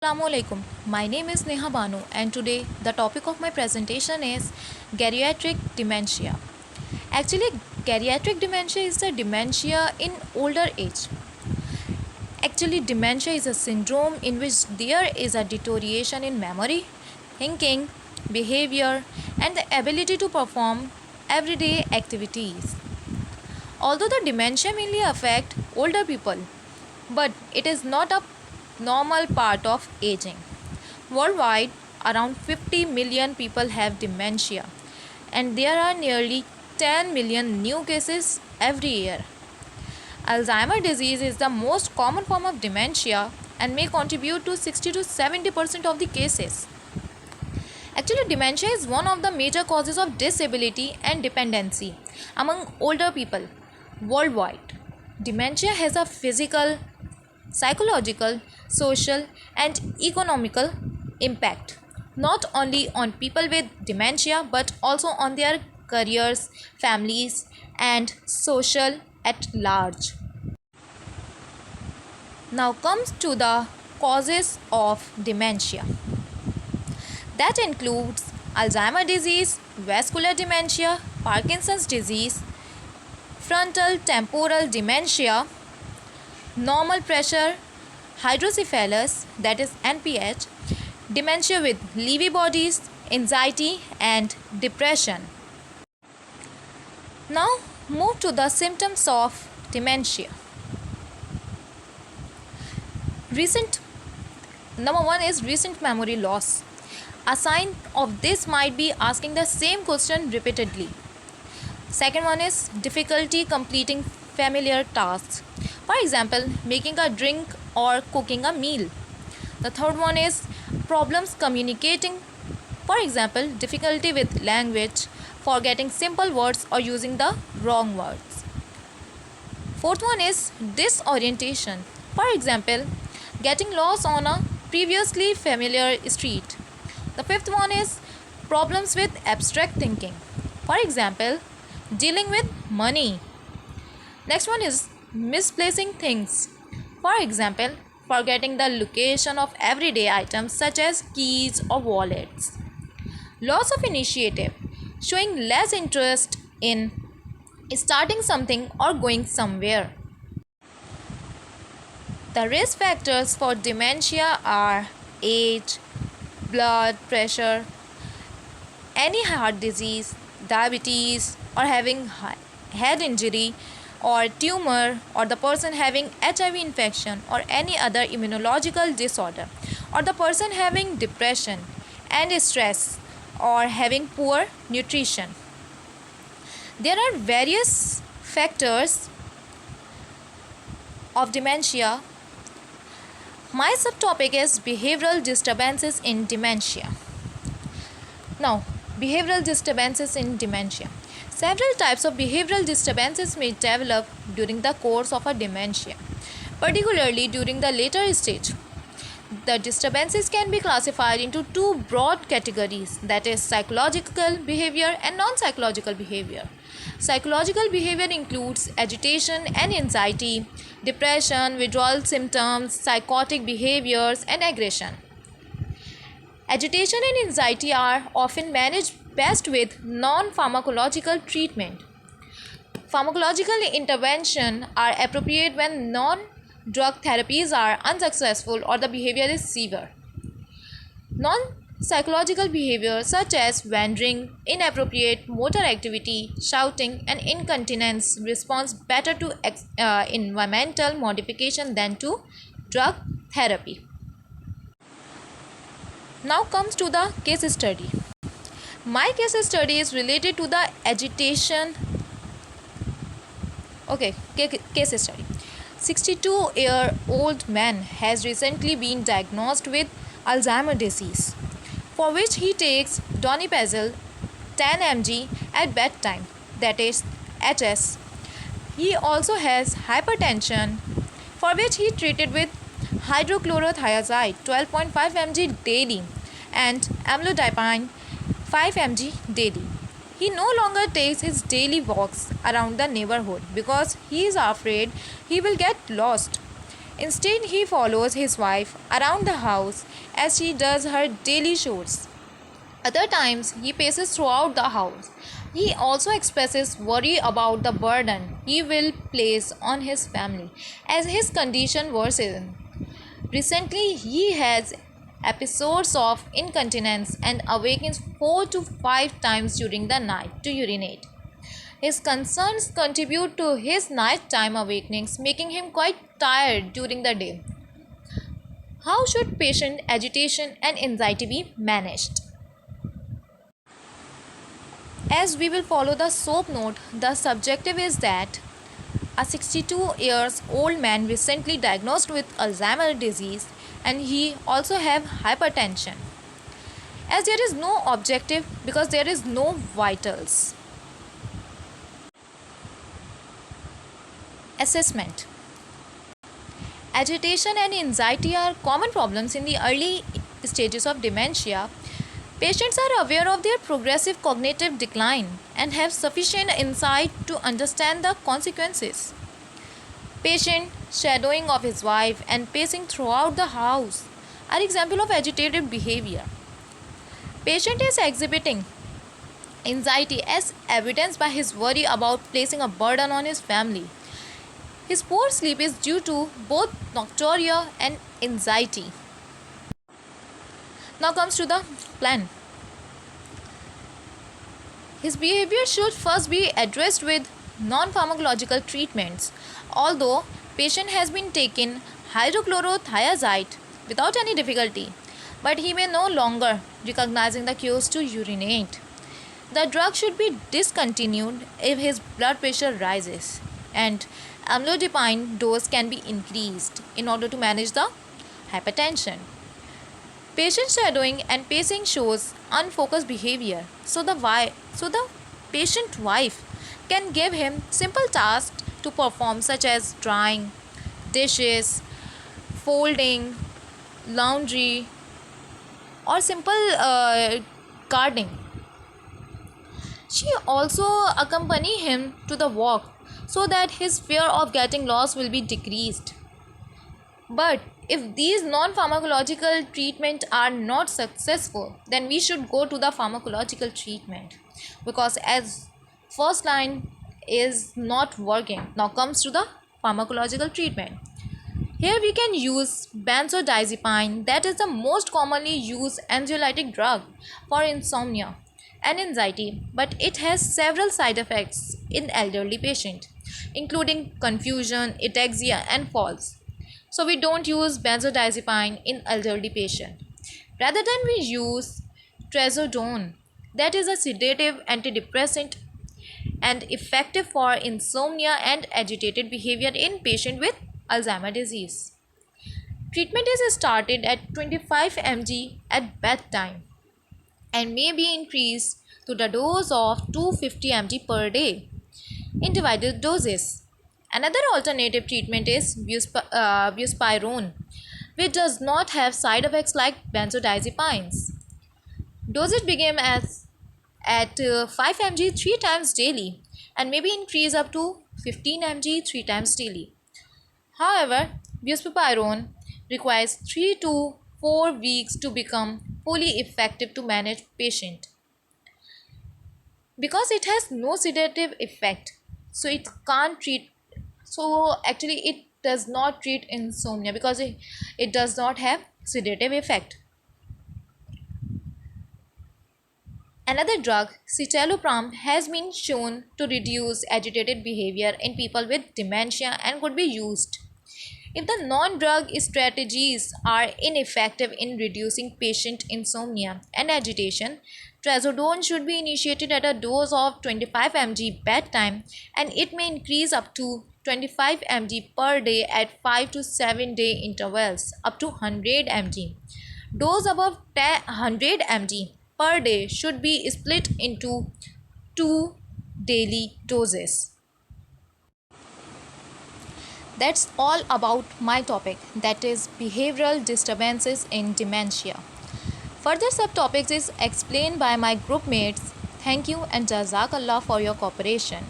Assalamualaikum. My name is Neha Banu and today the topic of my presentation is geriatric dementia. Actually, geriatric dementia is the dementia in older age. Actually, dementia is a syndrome in which there is a deterioration in memory, thinking, behavior, and the ability to perform everyday activities. Although the dementia mainly affect older people, but it is not a normal part of aging. Worldwide, around 50 million people have dementia, and there are nearly 10 million new cases every year. Alzheimer's disease is the most common form of dementia and may contribute to 60 to 70% of the cases. Actually, dementia is one of the major causes of disability and dependency among older people worldwide. Dementia has a physical, psychological, social, and economical impact not only on people with dementia but also on their careers, families, and social at large. Now comes to the causes of dementia. That includes Alzheimer's disease, vascular dementia, Parkinson's disease, frontal temporal dementia, normal pressure hydrocephalus, that is NPH, dementia with Lewy bodies, anxiety, and depression. Now move to the symptoms of dementia. Number one is recent memory loss. A sign of this might be asking the same question repeatedly. Second one is difficulty completing familiar tasks. For example, making a drink or cooking a meal. The third one is problems communicating. For example, difficulty with language, forgetting simple words or using the wrong words. Fourth one is disorientation. For example, getting lost on a previously familiar street. The fifth one is problems with abstract thinking. For example, dealing with money. Next one is misplacing things. For example, forgetting the location of everyday items such as keys or wallets. Loss of initiative, showing less interest in starting something or going somewhere. The risk factors for dementia are age, blood pressure, any heart disease, diabetes, or having head injury or tumor, or the person having HIV infection or any other immunological disorder, or the person having depression and stress or having poor nutrition. There are various factors of dementia. My subtopic is behavioral disturbances in dementia. Now, behavioral disturbances in dementia. Several types of behavioral disturbances may develop during the course of a dementia, particularly during the later stage. The disturbances can be classified into two broad categories, that is psychological behavior and non-psychological behavior. Psychological behavior includes agitation and anxiety, depression, withdrawal symptoms, psychotic behaviors, and aggression. Agitation and anxiety are often managed best with non-pharmacological treatment. Pharmacological intervention are appropriate when non-drug therapies are unsuccessful or the behavior is severe. Non-psychological behavior such as wandering, inappropriate motor activity, shouting, and incontinence responds better to environmental modification than to drug therapy. Now comes to the case study. My case study is related to the agitation. Case study. 62-year-old man has recently been diagnosed with Alzheimer's disease, for which he takes donepezil 10 mg at bedtime, that is HS. He also has hypertension, for which he treated with hydrochlorothiazide 12.5 mg daily and amlodipine 5 mg daily. He no longer takes his daily walks around the neighborhood because he is afraid he will get lost. Instead, he follows his wife around the house as she does her daily chores. Other times, he paces throughout the house. He also expresses worry about the burden he will place on his family as his condition worsens. Recently, he has episodes of incontinence and awakens 4 to 5 times during the night to urinate. His concerns contribute to his nighttime awakenings, making him quite tired during the day. How should patient agitation and anxiety be managed? As we will follow the SOAP note, the subjective is that a 62 years old man recently diagnosed with Alzheimer's disease and he also have hypertension. As there is no objective because there is no vitals. Assessment. Agitation and anxiety are common problems in the early stages of dementia. Patients are aware of their progressive cognitive decline and have sufficient insight to understand the consequences. Patient shadowing of his wife and pacing throughout the house are examples of agitated behavior. Patient is exhibiting anxiety as evidenced by his worry about placing a burden on his family. His poor sleep is due to both nocturia and anxiety. Now comes to the plan. His behavior should first be addressed with non-pharmacological treatments. Although patient has been taken hydrochlorothiazide without any difficulty, but he may no longer recognizing the cues to urinate. The drug should be discontinued if his blood pressure rises, and amlodipine dose can be increased in order to manage the hypertension. Patient shadowing and pacing shows unfocused behavior, so the patient wife can give him simple tasks to perform such as drying dishes, folding, laundry, or simple gardening. She also accompany him to the walk so that his fear of getting lost will be decreased. But if these non-pharmacological treatments are not successful, then we should go to the pharmacological treatment, because as first line is not working, now comes to the pharmacological treatment. Here we can use benzodiazepine, that is the most commonly used anxiolytic drug for insomnia and anxiety, but it has several side effects in elderly patients, including confusion, ataxia, and falls. So we don't use benzodiazepine in elderly patient. Rather than we use trazodone, that is a sedative antidepressant and effective for insomnia and agitated behavior in patient with Alzheimer's disease. Treatment is started at 25 mg at bedtime and may be increased to the dose of 250 mg per day in divided doses. Another alternative treatment is buspirone, which does not have side effects like benzodiazepines. Dosage begin at 5 mg 3 times daily and may be increased up to 15 mg 3 times daily. However, buspirone requires 3 to 4 weeks to become fully effective to manage patient. Because it has no sedative effect, so it can't treat, so actually it does not treat insomnia because it does not have sedative effect. Another drug, citalopram, has been shown to reduce agitated behavior in people with dementia and could be used. If the non-drug strategies are ineffective in reducing patient insomnia and agitation, trazodone should be initiated at a dose of 25 mg bedtime, and it may increase up to 25 mg per day at 5 to 7 day intervals up to 100 mg. Dose above 100 mg per day should be split into 2 daily doses. That's all about my topic, that is behavioral disturbances in dementia. Further subtopics is explained by my group mates. Thank you and Jazakallah for your cooperation.